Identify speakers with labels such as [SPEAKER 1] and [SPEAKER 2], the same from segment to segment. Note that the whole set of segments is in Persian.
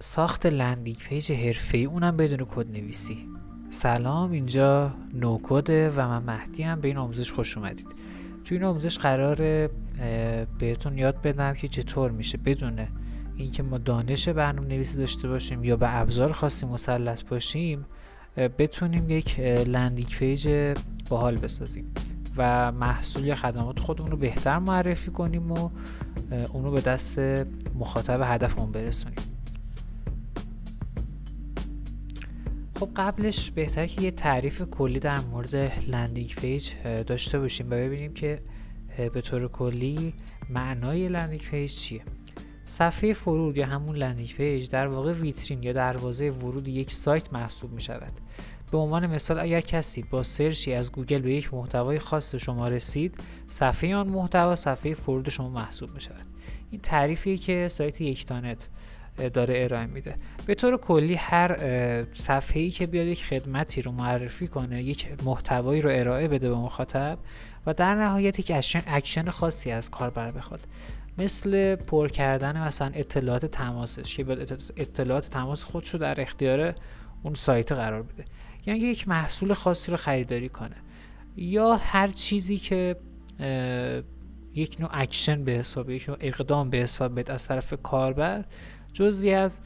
[SPEAKER 1] ساخت لندینگ پیج حرفه‌ای، اونم بدون کد نویسی. سلام، اینجا نوکده و من مهدی ام. به این آموزش خوش اومدید. توی این آموزش قراره بهتون یاد بدم که چطور میشه بدون اینکه ما دانش برنامه نویسی داشته باشیم یا به ابزار خاصی مسلط باشیم بتونیم یک لندینگ پیج باحال بسازیم و محصول یا خدمات خودمون رو بهتر معرفی کنیم و اونو به دست مخاطب هدفمون برسونیم. خب قبلش بهتره که یه تعریف کلی در مورد لندینگ پیج داشته باشیم و ببینیم که به طور کلی معنای لندینگ پیج چیه. صفحه فرود یا همون لندینگ پیج در واقع ویترین یا دروازه ورود یک سایت محسوب می شود. به عنوان مثال اگر کسی با سرچی از گوگل به یک محتوای خاص شما رسید، صفحه آن محتوا صفحه فرود شما محسوب می شود. این تعریفیه که سایت یکتانت داره ارائه میده. به طور کلی هر صفحه‌ای که بیاد یک خدمتی رو معرفی کنه، یک محتوایی رو ارائه بده به مخاطب و در نهایت یک اکشن خاصی از کاربر بخواد، مثل پر کردن مثلا اطلاعات تماسش که اطلاعات تماس خودش رو در اختیار اون سایت قرار بده، یعنی یک محصول خاصی رو خریداری کنه، یا هر چیزی که یک نوع اکشن به حساب، یک نوع اقدام به حساب بده از طرف کاربر، جزوی از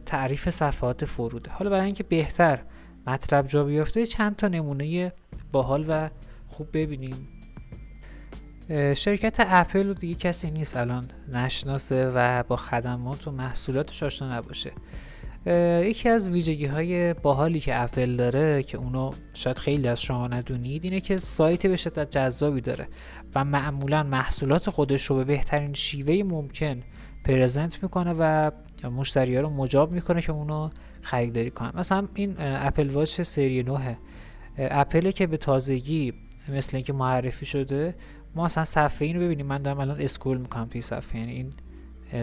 [SPEAKER 1] تعریف صفحات فروده. حالا برای اینکه بهتر مطلب جا بیفته چند تا نمونه باحال و خوب ببینیم. شرکت اپل رو دیگه کسی نیست الان نشناسه و با خدمات و محصولاتش آشنا نباشه. یکی از ویژگی های باحالی که اپل داره که اونو شاید خیلی از شما ندونید اینه که سایت به شدت جذابی داره و معمولا محصولات خودش رو به بهترین شیوه ممکن پرزنت میکنه و مشتری‌ها رو مجاب میکنه که اونو خریداری کنن. مثلا این اپل واچ سری 9 اپل که به تازگی مثل اینکه معرفی شده. ما مثلا صفحه اینو ببینیم، من دارم الان اسکرول میکنم توی صفحه، یعنی این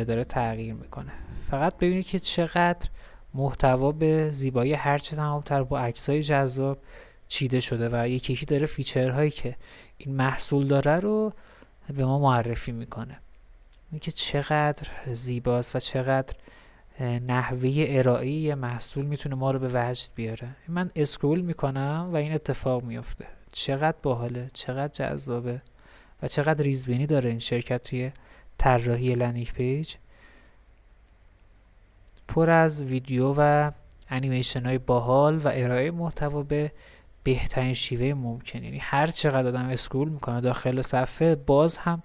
[SPEAKER 1] داره تغییر میکنه. فقط ببینید که چقدر محتوا به زیبایی هرچه تمام‌تر با عکسای جذاب چیده شده و یکی یکی داره فیچرهایی که این محصول داره رو به ما معرفی میکنه. این که چقدر زیباست و چقدر نحوه ارائه محصول میتونه ما رو به وجد بیاره. من اسکرول میکنم و این اتفاق میفته. چقدر باحاله، چقدر جذابه و چقدر ریزبینی داره این شرکت توی طراحی لندینگ پیج. پر از ویدیو و انیمیشن های باحال و ارائه محتوا به بهترین شیوه ممکن. یعنی هر چقدر آدم اسکرول میکنه داخل صفحه، باز هم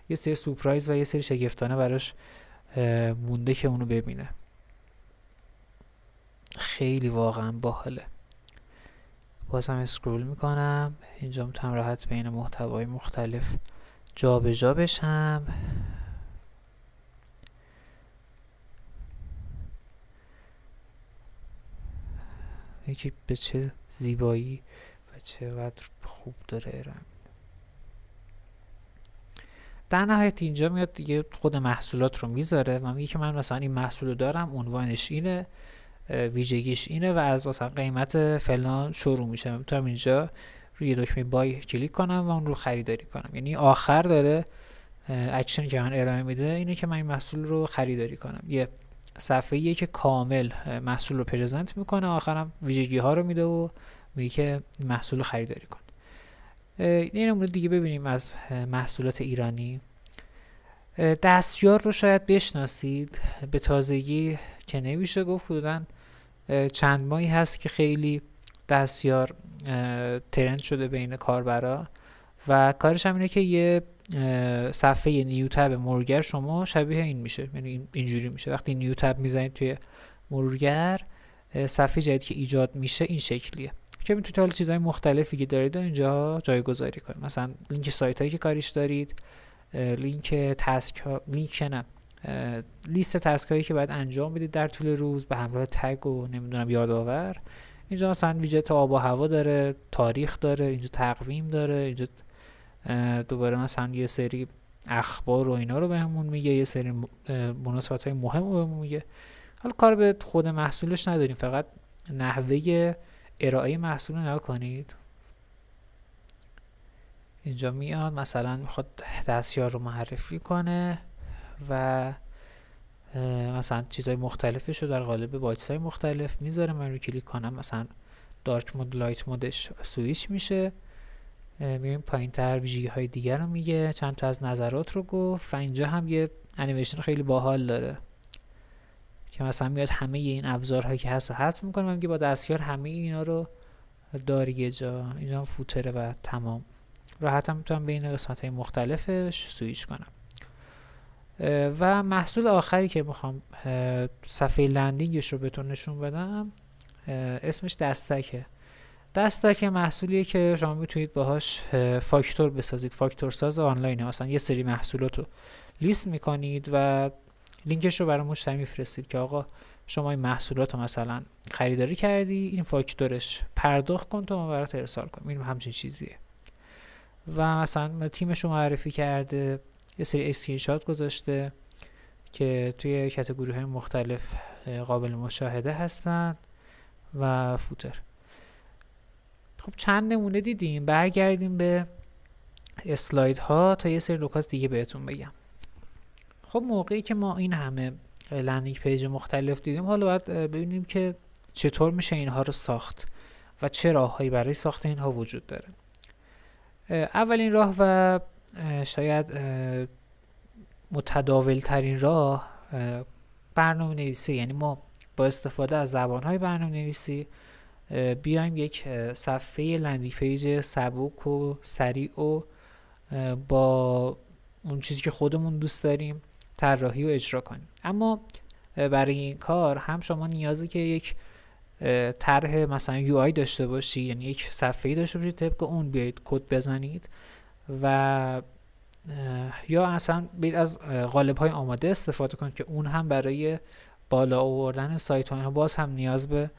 [SPEAKER 1] یه سری سورپرایز و یه سری شگفتانه براش مونده که اونو ببینه. خیلی واقعا باحاله. باز هم اسکرول میکنم، اینجا میتونم راحت بین محتوای مختلف جا به جا بشم. یکی به چه زیبایی و چقدر خوب داره ارائه. در نهایت اینجا میاد دیگه خود محصولات رو میذاره و میگه که من مثلا این محصول رو دارم، عنوانش اینه، ویژگیش اینه و از مثلا قیمت فلان شروع میشه. میتونم اینجا روی دکمه بای کلیک کنم و اون رو خریداری کنم. یعنی آخر داره اکشنی که من ارائه میده اینه که من این محصول رو خریداری کنم. یه صفحه‌ایه که کامل محصول رو پرزنت میکنه، آخرم ویژگی ها رو میده و میگه که محصول رو خریداری کن. این نمونه دیگه ببینیم از محصولات ایرانی. دستیار رو شاید بشناسید، به تازگی که نمیشه گفت، حدوداً چند ماهی هست که خیلی دستیار ترند شده بین کاربرا و کارش هم اینه که یه صفحه نیو تب مرورگر شما شبیه این میشه، یعنی اینجوری میشه. وقتی نیو تب میزنید توی مرورگر، صفحه جدید که ایجاد میشه این شکلیه که میتونید حالا چیزهای مختلفی که دارید و اینجا جایگذاری کنید. مثلا لینک سایت هایی که کاریش دارید، لینک تسک ها، لیست تسک هایی که باید انجام بدید در طول روز به همراه تگ و نمیدونم یادآور. اینجا مثلا ویژت آب و هوا داره، تاریخ داره، اینجا تقویم داره، اینجا دوباره مثلا یه سری اخبار و اینا رو بهمون میگه، یه سری مناسبات های مهم رو بهمون میگه. حالا کار به خود محصولش نداریم، فقط نحوه ارائه محصول رو نگاه کنید. اینجا میاد مثلا میخواد دستیار رو معرفی کنه و مثلا چیزهای مختلفش رو در قالب باکس های مختلف میذاره. من رو کلیک کنم مثلا دارک مود لایت مودش سویچ میشه. میبینیم پایین تر ویژگی های دیگر رو میگه، چند تا از نظرات رو گفت و اینجا هم یه انیمیشن خیلی باحال داره که مثلا میاد همه این ابزارهایی که هست رو حذف میکنه و میگه با دستیار همه اینا رو داری یه جا. اینجا فوتره و تمام. راحت هم میتونم بین قسمت های مختلفش سویچ کنم. و محصول آخری که میخوام صفحه لندینگش رو بهتون نشون بدم اسمش دستکه. دستک محصولیه که شما میتونید باهاش فاکتور بسازید. فاکتور ساز آنلاینه. مثلا یه سری محصولات رو لیست میکنید و لینکش رو برای مشتری میفرستید که آقا شما این محصولات رو مثلا خریداری کردی، این فاکتورش پرداخت کن تا ما برات ارسال کنیم. این همچین چیزیه. و مثلا تیمش رو معرفی کرده، یه سری اسکرین شات گذاشته که توی کاتگوری های مختلف قابل مشاهده هستن و فوتر. خب چند نمونه دیدیم. برگردیم به اسلاید ها تا یه سری نکات دیگه بهتون بگم. خب موقعی که ما این همه لندینگ پیج مختلف دیدیم، حالا باید ببینیم که چطور میشه اینها رو ساخت و چه راههایی برای ساخت اینها وجود داره. اولین راه و شاید متداول ترین راه برنامه نویسی. یعنی ما با استفاده از زبانهای برنامه نویسی بیایم یک صفحه لندینگ پیج سبک و سریع و با اون چیزی که خودمون دوست داریم طراحی و اجرا کنیم. اما برای این کار هم شما نیازی که یک طرح مثلا یو آی داشته باشی، یعنی یک صفحه‌ای داشته باشید طبق اون بیاید کد بزنید، و یا اصلا بیاید از قالب‌های آماده استفاده کنید که اون هم برای بالا آوردن سایت ها باز هم نیاز به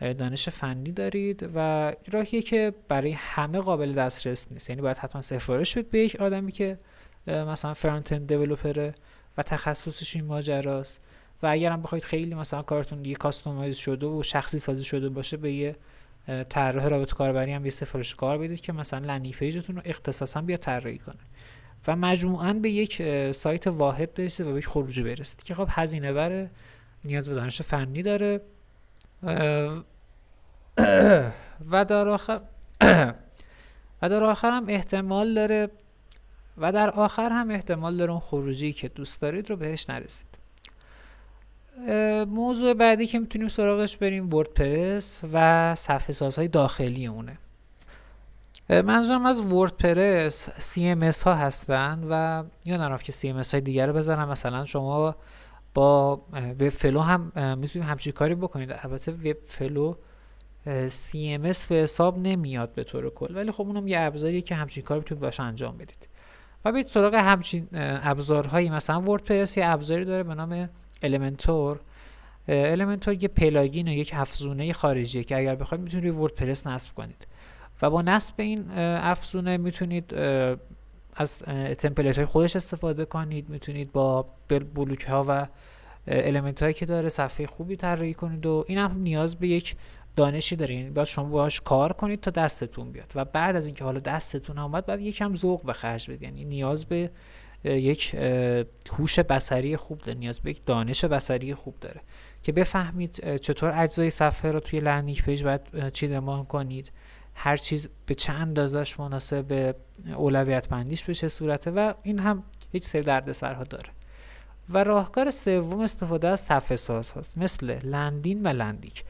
[SPEAKER 1] دانش فنی دارید و راهیه که برای همه قابل دسترس نیست. یعنی باید حتما سفارش بدید به یک آدمی که مثلا فرانت اند دیولپره و تخصصش این ماجراست، و اگر هم بخواید خیلی مثلا کارتون یه کاستومایز شده و شخصی سازی شده باشه به یه طراح رابط کاربری هم یه سفارش کار بدید که مثلا لندینگ پیجتون رو اختصاصا بیا طراحی کنه و مجموعاً به یک سایت واحد برسید و به یک خروجی برسید که خب هزینه بره، نیاز به دانش فنی داره و در آخر هم احتمال داره اون خروجی که دوست دارید رو بهش نرسید. موضوع بعدی که میتونیم سراغش بریم وردپرس و صفحه سازهای داخلی اونه. منظورم از وردپرس CMS ها هستن و یا نرفت که CMS های دیگر رو بزنم. مثلا شما با وب فلو هم میتونید همچین کاری بکنید. البته وب فلو CMS به حساب نمیاد به طور کل، ولی خب اونم یه ابزاریه که همچین کاری میتونید باشه انجام بدید. و برید سراغ همچین ابزارهایی. مثلا وردپرس یه ابزاری داره به نام المنتور. المنتور یه پلاگین و یک افزونه خارجیه که اگر بخواید میتونید روی وردپرس نصب کنید و با نصب این افزونه میتونید از تمپلیت های خودش استفاده کنید. میتونید با بلوک ها و المنت هایی که داره صفحه خوبی طراحی کنید و این هم نیاز به یک دانشی داره. یعنی باید شما باهاش کار کنید تا دستتون بیاد و بعد از اینکه حالا دستتون اومد بعد یکم ذوق به خرج بدید. یعنی نیاز به یک هوش بصری خوب داره، نیاز به یک دانش بصری خوب داره که بفهمید چطور اجزای صفحه رو توی لندینگ پیج باید چیدمان کنید، هر چیز به چه اندازه‌اش مناسب، اولویت بندیش به چه صورته و این هم هیچ سری دردسرها داره. و راهکار سوم استفاده از صفحه ساز هاست مثل لندین و لندینگ.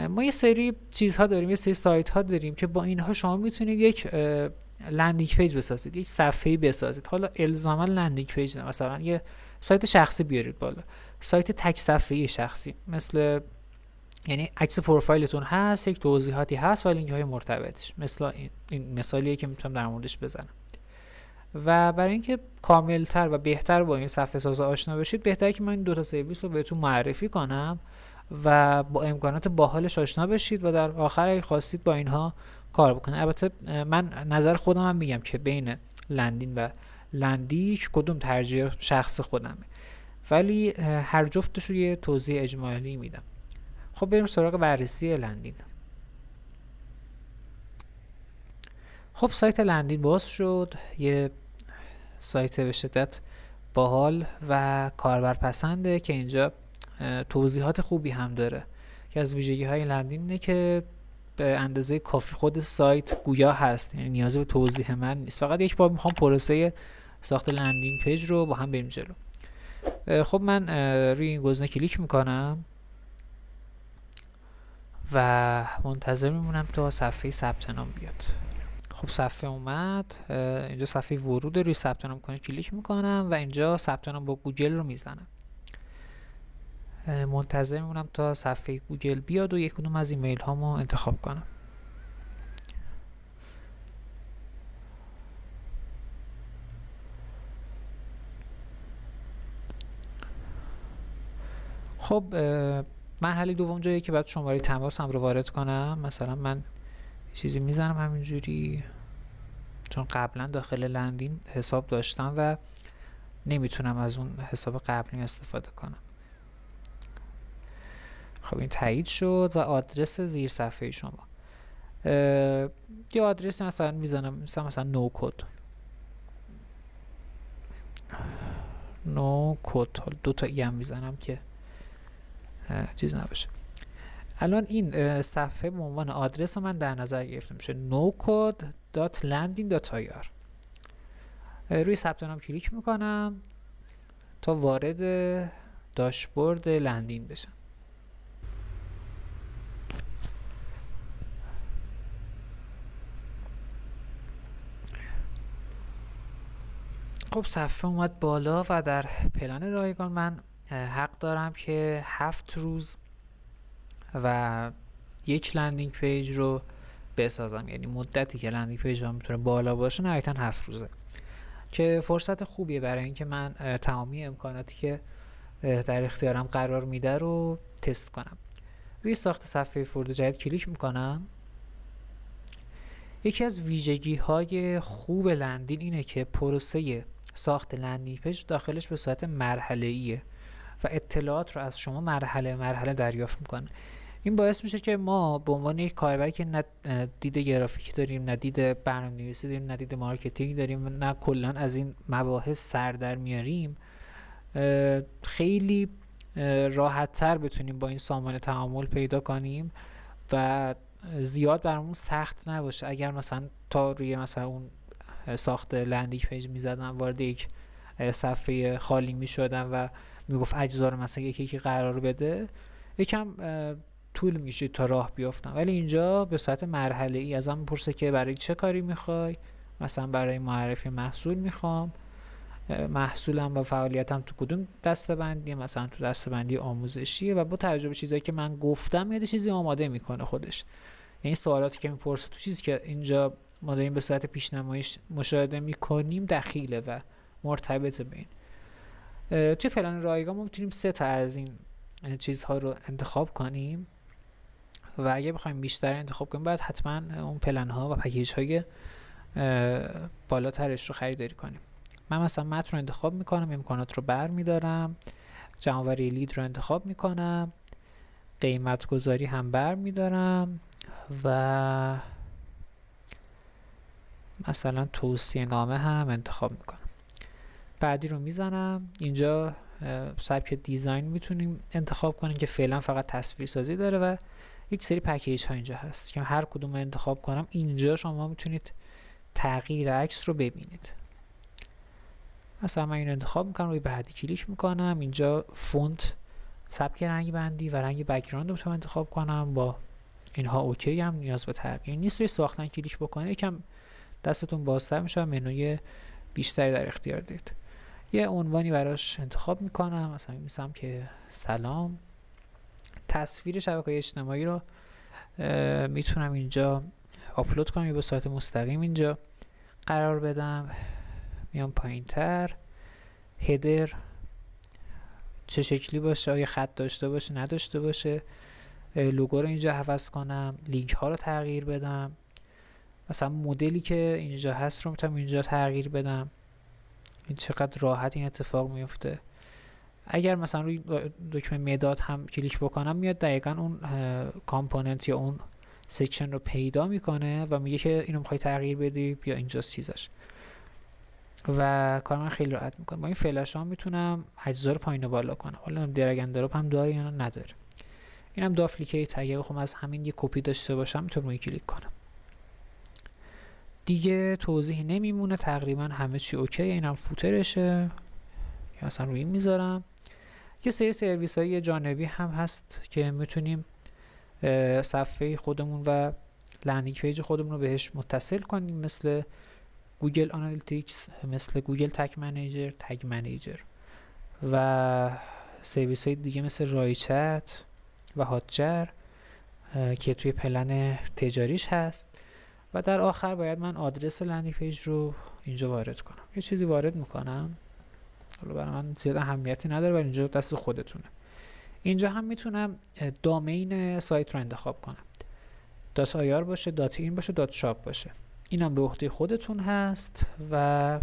[SPEAKER 1] ما یه سری چیزها داریم، یه سری سایت ها داریم که با اینها شما میتونید یک لندینگ پیج بسازید، یک صفحه‌ای بسازید. حالا الزاما لندینگ پیج نه، مثلا یه سایت شخصی بیارید بالا، سایت تک صفحه‌ای شخصی، مثل یعنی عکس پروفایلتون هست، یک توضیحاتی هست و لینک های مرتبطش. مثلا این مثالیه که میتونم در موردش بزنم. و برای اینکه کاملتر و بهتر با این صفحه ساز آشنا بشید، بهتره که من این دو تا سرویس رو بهتون معرفی کنم و با امکانات باحالش آشنا بشید و در آخر اگه خواستید با اینها کار بکنید. البته من نظر خودم هم میگم که بین لندین و لندینگ کدوم ترجیح شخص خودمه، ولی هر جفتش رو یه توضیح اجمالی میدم. خب بریم سراغ بررسی لندین. خب سایت لندین باز شد، یه سایت به شدت باحال و کاربرپسنده که اینجا توضیحات خوبی هم داره. که از ویژگی های لندین اینه که به اندازه کافی خود سایت گویا هست، یعنی نیازی به توضیح من نیست. فقط یک بار میخوام پروسه ساخت لندینگ پیج رو با هم بریم جلو. خب من روی این گزینه کلیک میکنم و منتظر میمونم تا صفحه ثبت نام بیاد. خب صفحه اومد، اینجا صفحه ورود، روی ثبت نام کنید کلیک میکنم و اینجا ثبت نام با گوگل رو میزنم. منتظر میمونم تا صفحه گوگل بیاد و یک کدوم از ایمیل هامو انتخاب کنم. خب مرحله دوم جایی که باید شماره تماسم رو وارد کنم. مثلا من چیزی میزنم همینجوری، چون قبلا داخل لندین حساب داشتم و نمیتونم از اون حساب قبلی استفاده کنم. خب این تایید شد و آدرس زیر صفحه شما. یه آدرس مثلا میزنم، مثلا نو کد، حالا 2 تا ای هم میزنم که چیز نباشه. الان این صفحه به عنوان آدرس من در نظر گرفته میشه، nocode.landing.ir. روی ثبت نام کلیک میکنم تا وارد داشبورد لندین بشم. خب صفحه اومد بالا و در پلن رایگان من حق دارم که 7 روز و یک لندینگ پیج رو بسازم. یعنی مدتی که لندینگ پیج هم میتونه بالا باشه نهایتاً 7 روزه، که فرصت خوبیه برای اینکه من تمامی امکاناتی که در اختیارم قرار میده رو تست کنم. روی ساخت صفحه ورود جدید کلیک میکنم. یکی از ویژگی های خوب لندین اینه که پروسه ساخت لندینگ پیج داخلش به صورت مرحله‌ایه و اطلاعات رو از شما مرحله مرحله دریافت میکنه. این باعث میشه که ما به عنوان یک کاربری که نه دید گرافیک داریم، نه دید برنامه‌نویسی داریم، نه دید مارکتینگ داریم، نه کلا از این مباحث سر در میاریم، خیلی راحت تر بتونیم با این سامان تعامل پیدا کنیم و زیاد برامون سخت نباشه. اگر مثلا تا روی مثلا اون ساخت لندینگ پیج میزدم، وارد یک صفحه خالی میشدم و میگفت اجزا رو مثلا یکی قرار بده، یکم طول میشه تا راه بیافتم. ولی اینجا به صورت مرحله ای ازم میپرسه که برای چه کاری میخوای. مثلا برای معرفی محصول میخوام، محصولم و فعالیتم تو کدوم دسته‌بندی، مثلا تو دسته‌بندی آموزشیه و با توجه به چیزایی که من گفتم یه چیزی آماده میکنه خودش. یعنی سوالاتی که میپرسه تو چیزی که اینجا ما داریم به صورت پیشنمایش مشاهده میکنیم دخیله و مرتبط به این. توی پلن رایگان ما میتونیم 3 تا از این چیزها رو انتخاب کنیم و اگه بخوایم بیشتر انتخاب کنیم باید حتما اون پلن ها و پکیج های بالاترش رو خریداری کنیم. من مثلا متن رو انتخاب میکنم، امکانات رو برمیدارم، جمع‌آوری لید رو انتخاب میکنم، قیمت گذاری هم برمیدارم و مثلا توصیه نامه هم انتخاب میکنم. بعدی رو میزنم. اینجا سبک دیزاین میتونیم انتخاب کنیم که فعلا فقط تصویر سازی داره و یک سری پکیج ها اینجا هست که هر کدوم رو انتخاب کنم اینجا شما میتونید تغییر عکس رو ببینید. مثلا من این انتخاب میکنم، روی بعدی کلیک میکنم. اینجا فونت، سبک رنگ بندی و رنگ بک‌گراند رو انتخاب کنم. با اینها اوکی هم، نیاز به تغییر نیست. روی ساختن کلیک بکنید یکم دستتون بازتر میشه، منوی بیشتری در اختیار دارید. یه عنوانی براش انتخاب میکنم، مثلا میگم که سلام. تصویر شبکه‌های اجتماعی رو میتونم اینجا آپلود کنم یا به صورت مستقیم اینجا قرار بدم. میام پایینتر، هدر چه شکلی باشه، آیا خط داشته باشه نداشته باشه، لوگو رو اینجا حفظ کنم، لینک ها رو تغییر بدم، مثلا مدلی که اینجا هست رو میتونم اینجا تغییر بدم. این چقدر راحت این اتفاق میفته. اگر مثلا روی دکمه مداد هم کلیک بکنم میاد دقیقا اون کامپوننت یا اون سکشن رو پیدا میکنه و میگه که اینو میخوای تغییر بدی، بیا اینجا چیزش. و کار من خیلی راحت میکنه. با این فلش ها میتونم اجزا رو پایین و بالا کنم. حالا درگ اند دراپ هم داره یا نداره. اینم دوپلیکیت، اگه بخوام از همین یه کپی داشته باشم میتونم روی کلیک کنم. دیگه توضیح نمیمونه، تقریبا همه چی اوکیه. اینم فوترشه که اصلا روی این میذارم. یه سری سرویس های جانبی هم هست که میتونیم صفحه خودمون و لندینگ پیج خودمون رو بهش متصل کنیم، مثل گوگل آنالیتیکس، مثل گوگل تگ منیجر و سرویس های دیگه مثل رایچت و هاتجر که توی پلن تجاریش هست. و در آخر باید من آدرس لندینگ پیج رو اینجا وارد کنم. یه چیزی وارد میکنم، حالا برای من زیاد اهمیتی نداره و اینجا دست خودتونه. اینجا هم میتونم دامین سایت رو انتخاب کنم، .ir باشه، .in باشه، .shop باشه. اینم به عهده خودتون هست. و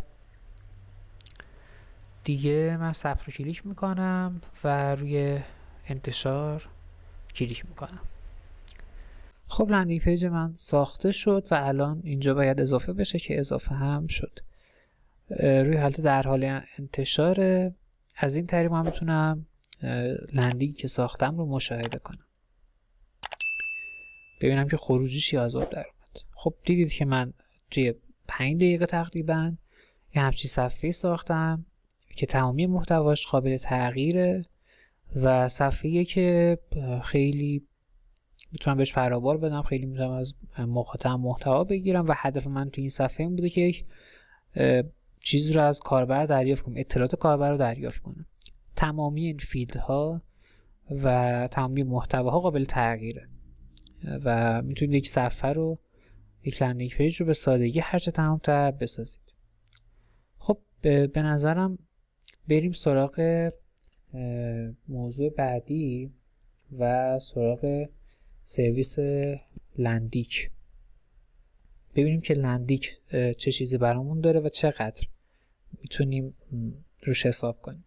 [SPEAKER 1] دیگه من ثبت رو کلیک میکنم و روی انتشار کلیک میکنم. خب لندینگ پیج من ساخته شد و الان اینجا باید اضافه بشه که اضافه هم شد. روی حالت در حال انتشار. از این طریق من میتونم لندینگ که ساختم رو مشاهده کنم، ببینم که خروجیش از آب در اومد. خب دیدید که من توی 5 دقیقه تقریبا یه همچین صفحه ساختم که تمامی محتواش قابل تغییره و صفحه‌ای که خیلی میتونم بهش پرابار بدم، خیلی میتونم از مخاطب محتوا بگیرم. و هدف من توی این صفحه این بوده که یک چیزی رو از کاربر دریافت کنم، اطلاعات کاربر رو دریافت کنم. تمامی این فیلدها و تمامی محتواها قابل تغییره و میتونید یک صفحه رو، یک لندینگ پیج رو به سادگی هرچه تمام‌تر بسازید. خب به نظرم بریم سراغ موضوع بعدی و سراغ سرویس لندینگ. ببینیم که لندینگ چه چیزی برامون داره و چقدر میتونیم روش حساب کنیم.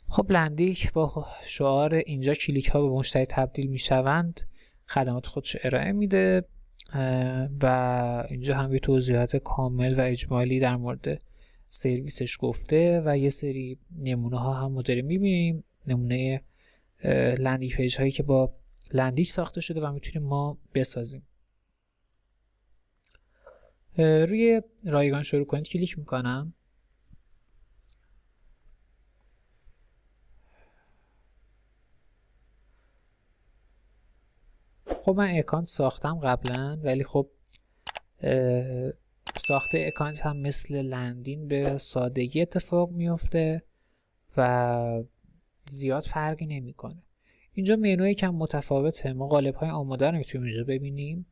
[SPEAKER 1] خب لندینگ با شعار اینجا کلیک ها به مشتری تبدیل میشوند خدمات خودش ارائه میده و اینجا هم یه توضیحات کامل و اجمالی در مورد سرویسش گفته و یه سری نمونه ها هم داریم میبینیم، نمونه لندینگ پیج هایی که با لندینگ ساخته شده و میتونیم ما بسازیم. روی رایگان شروع کنید کلیک میکنم. خب من اکانت ساختم قبلا، ولی خب ساخت اکانت هم مثل لندینگ به سادگی اتفاق میفته و زیاد فرقی نمیکنه. اینجا منوی کم متفاوته، ما قالب های آماده رو میتونیم اینجا ببینیم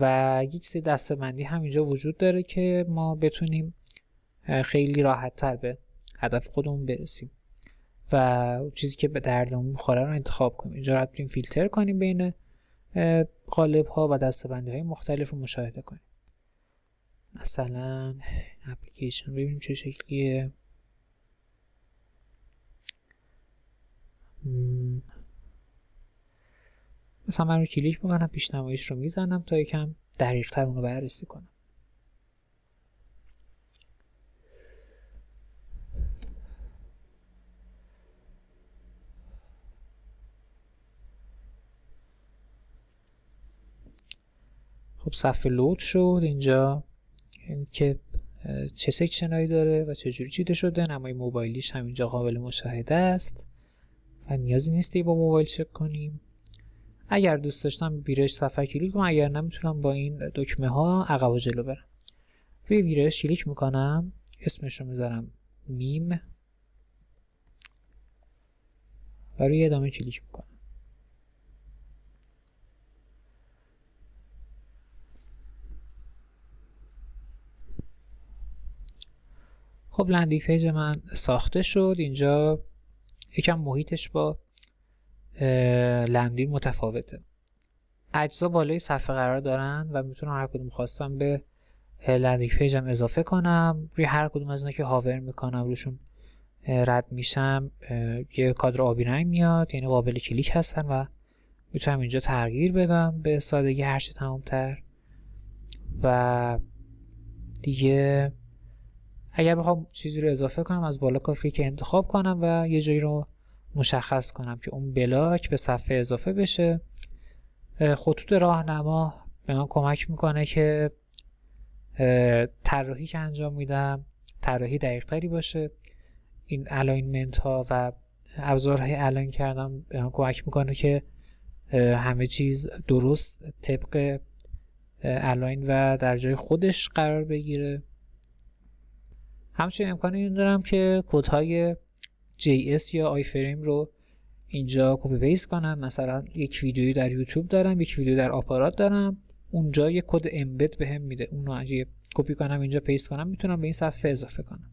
[SPEAKER 1] و یک سری دسته‌بندی هم اینجا وجود داره که ما بتونیم خیلی راحت تر به هدف خودمون برسیم و چیزی که به دردمون میخوره رو انتخاب کنیم. اینجا راحت میتونیم فیلتر کنیم بین قالب ها و دسته‌بندی های مختلف رو مشاهده کنیم. مثلا اپلیکیشن ببینیم چه شکلیه. مثلا من رو کلیک میکنم، پیشنمایش رو میزنم تا یکم دقیق تر اون رو بررسی کنم. خب صفحه لود شد. اینجا یعنی که چه سکشن هایی داره و چجوری چیده شده. نمای موبایلیش هم اینجا قابل مشاهده است و نیازی نیستی با موبایل چک کنیم. اگر دوست داشتم ویرایش صفحه کلیک کنم، اگر نمیتونم با این دکمه ها عقب و جلو برم. روی ویرایش کلیک میکنم، اسمش رو میذارم میم و روی ادامه کلیک میکنم. خب لندینگ پیج من ساخته شد. اینجا یکم محیطش با لندینگ متفاوته. اجزا بالای صفحه قرار دارن و میتونم هر کدوم خواستم به لندینگ پیجم اضافه کنم. روی هر کدوم از اینا که هاور میکنم روشون رد میشم یه کادر آبی رنگ میاد، یعنی قابل کلیک هستن و میتونم اینجا تغییر بدم به سادگی هرچی تمام‌تر و دیگه اگر بخوام چیزی رو اضافه کنم از بالا کافیه که انتخاب کنم و یه جایی رو مشخص کنم که اون بلاک به صفحه اضافه بشه. خطوط راهنما به من کمک میکنه که طراحی که انجام میدم طراحی دقیق تری باشه. این الاینمنت ها و ابزارهای الاین کردم به من کمک میکنه که همه چیز درست طبق الاین و در جای خودش قرار بگیره. همچنین امکان این دارم که کدهای JS یا آیفریم رو اینجا کپی پیست کنم. مثلا یک ویدیویی در یوتیوب دارم، یک ویدیو در آپارات دارم، اونجا یک کد امبد بهم میده، اون رو اگه کپی کنم اینجا پیست کنم میتونم به این صفحه اضافه کنم.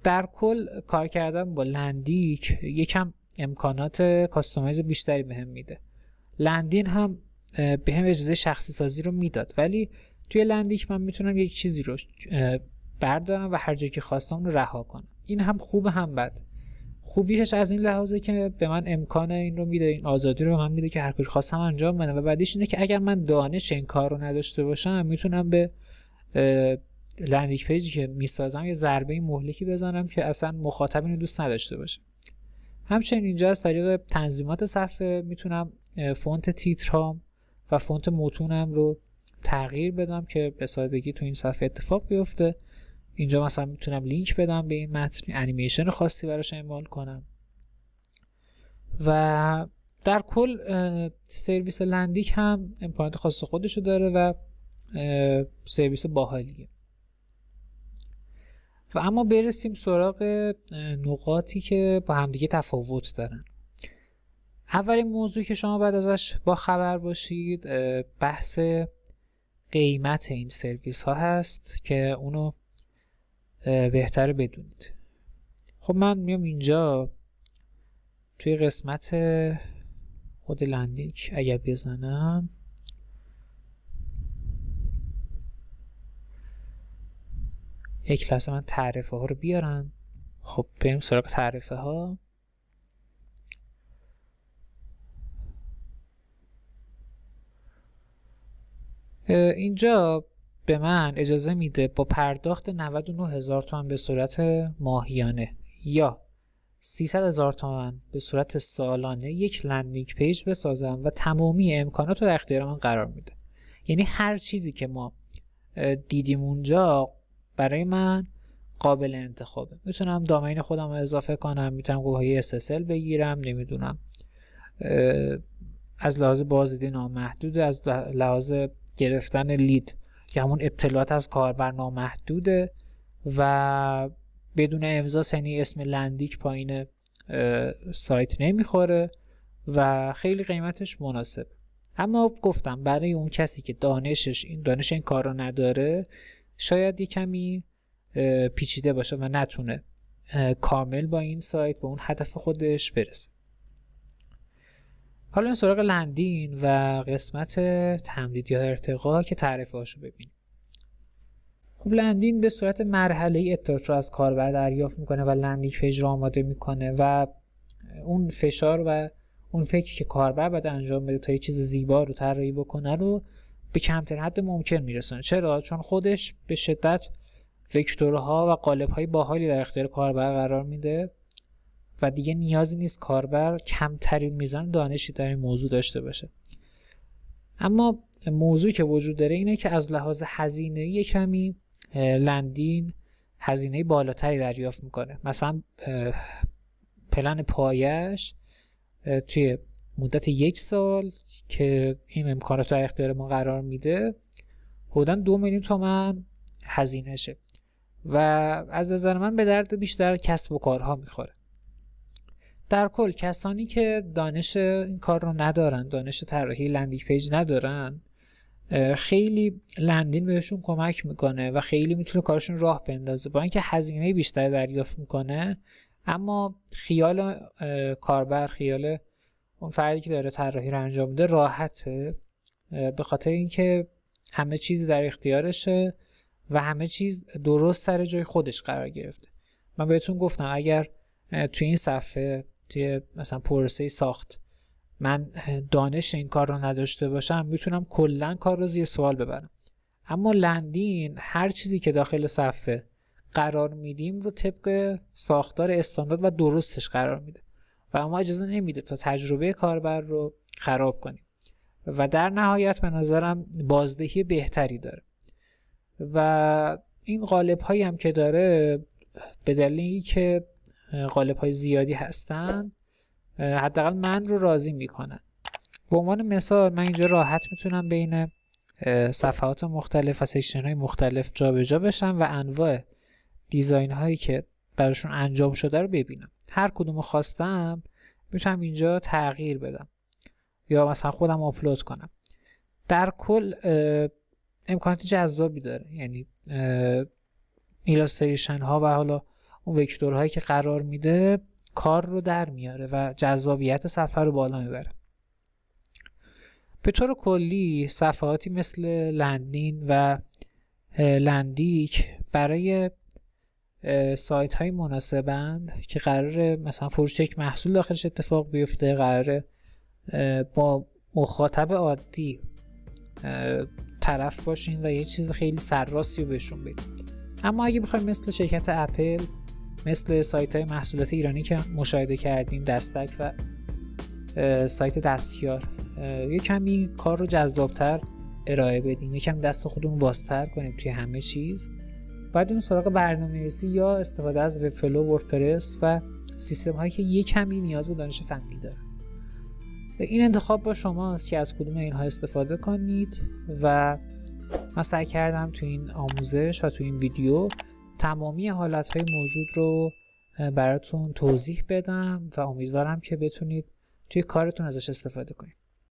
[SPEAKER 1] در کل کار کردن با لندیک یکم امکانات کاستومایز بیشتری بهم میده. لندین هم بهم اجازه شخصی سازی رو میداد، ولی توی لندیک من میتونم یک چیزی رو بردارم و هر جایی که خواستم رو رها کنم. این هم خوب هم بد. خوبیش از این لحاظه که به من امکان این رو میده، این آزادی رو به من میده که هر کاری خواستم انجام بدم، و بعدیش اینه که اگر من دانش این کار رو نداشته باشم میتونم به لندینگ پیجی که میسازم یه ضربه مهلکی بزنم که اصلا مخاطب اینو دوست نداشته باشه. همچنین اینجا از طریق تنظیمات صفحه میتونم فونت تیترام و فونت متونم رو تغییر بدم که به سادگی تو این صفحه اتفاق بیفته. اینجا مثلا میتونم لینک بدم به این متن، انیمیشن خاصی براش اعمال کنم و در کل سرویس لندیک هم امکانات خاص خودشو داره و سرویس باحالیه. و اما برسیم سراغ نقاطی که با همدیگه تفاوت دارن. اولین موضوع که شما باید ازش با خبر باشید بحث قیمت این سرویس ها هست که اونو بهتره بدونید. خب من میام اینجا توی قسمت خود لندینگ اگر بزنم یک لحظه من تعرفه ها رو بیارم. خب بریم سراغ تعرفه ها. اینجا به من اجازه میده با پرداخت 99,000 تومان به صورت ماهیانه یا 300,000 تومان به صورت سالانه یک لندینگ پیج بسازم و تمامی امکانات رو در اختیار من قرار میده. یعنی هر چیزی که ما دیدیم اونجا برای من قابل انتخابه. میتونم دامین خودم رو اضافه کنم، میتونم گواهی SSL بگیرم، نمیدونم از لحاظ بازدید نامحدود، از لحاظ گرفتن لید که همون اطلاعات از کاربر نامحدوده و بدون امضا، یعنی اسم لندیک پایین سایت نمیخوره و خیلی قیمتش مناسبه. اما گفتم برای اون کسی که دانش این کار رو نداره شاید یه کمی پیچیده باشه و نتونه کامل با این سایت به اون هدف خودش برسه. حالا این سراغ لندین و قسمت تمدید یا ارتقا که تعرفه هاشو ببینیم. خب لندین به صورت مرحله‌ای اطلاعات رو از کاربر دریافت میکنه و لندینگ پیج رو آماده میکنه و اون فشار و اون فکری که کاربر باید انجام بده تا یه چیز زیبا رو طراحی بکنه رو به کمترین حد ممکن میرسونه. چرا؟ چون خودش به شدت وکتورها و قالب‌های باحالی در اختیار کاربر قرار میده و دیگه نیازی نیست کاربر کمترین میزان دانشی در این موضوع داشته باشه. اما موضوعی که وجود داره اینه که از لحاظ هزینه‌ای کمی لندین هزینه بالاتری دریافت میکنه. مثلا پلن پایش توی مدت 1 سال که این امکانات در اختیار ما قرار میده حدوداً 2 میلیون تومان هزینه شه و از نظر من به درد بیشتر کسب و کارها میخوره. در کل کسانی که دانش این کار رو ندارن، دانش طراحی لندینگ پیج ندارن، خیلی لندین بهشون کمک میکنه و خیلی میتونه کارشون راه بندازه. با اینکه هزینه بیشتر دریافت میکنه اما خیال کاربر، خیال اون فردی که داره طراحی رو انجام میده راحته، به خاطر اینکه همه چیز در اختیارشه و همه چیز درست سر جای خودش قرار گرفته. من بهتون گفتم اگر توی این صفحه توی مثلا پروسه ساخت من دانش این کار رو نداشته باشم میتونم کلا کار رو زیر سوال ببرم. اما لندین هر چیزی که داخل صفحه قرار میدیم رو طبق ساختار استاندارد و درستش قرار میده و ما اجازه نمیده تا تجربه کاربر رو خراب کنیم و در نهایت به نظرم بازدهی بهتری داره. و این قالب هایی هم که داره به دلیل اینکه قالب های زیادی هستن حداقل من رو راضی میکنن. به عنوان مثال من اینجا راحت میتونم بین صفحات مختلف و سکشن های مختلف جابجا بشم و انواع دیزاین هایی که براشون انجام شده رو ببینم. هر کدومو خواستم میتونم اینجا تغییر بدم یا مثلا خودم آپلود کنم. در کل امکانات جذابی داره، یعنی ایلاستریشن ها و حالا اون وکتورهایی که قرار میده کار رو در میاره و جذابیت صفحه رو بالا میبره. به طور کلی صفحاتی مثل لندین و لندیک برای سایت های مناسبند که قراره مثلا فروش یک محصول داخلش اتفاق بیفته، قراره با مخاطب عادی طرف باشین و یه چیز خیلی سرراستی رو بهشون بدین. اما اگه بخوایم مثل شرکت اپل، مثل سایت های محصولات ایرانی که مشاهده کردیم، دستک و سایت دستیار، یه کمی کار رو جذابتر ارائه بدیم، یه کمی دست خودمون بازتر کنیم توی همه چیز، باید بریم سراغ برنامه‌نویسی یا استفاده از وبفلو، وردپرس و سیستم هایی که یه کمی نیاز به دانش فنی داره. این انتخاب با شماست که از کدوم اینها استفاده کنید و من سعی کردم تو این آموزش و تو این ویدیو تمامی حالتهای موجود رو براتون توضیح بدم و امیدوارم که بتونید توی کارتون ازش استفاده کنید.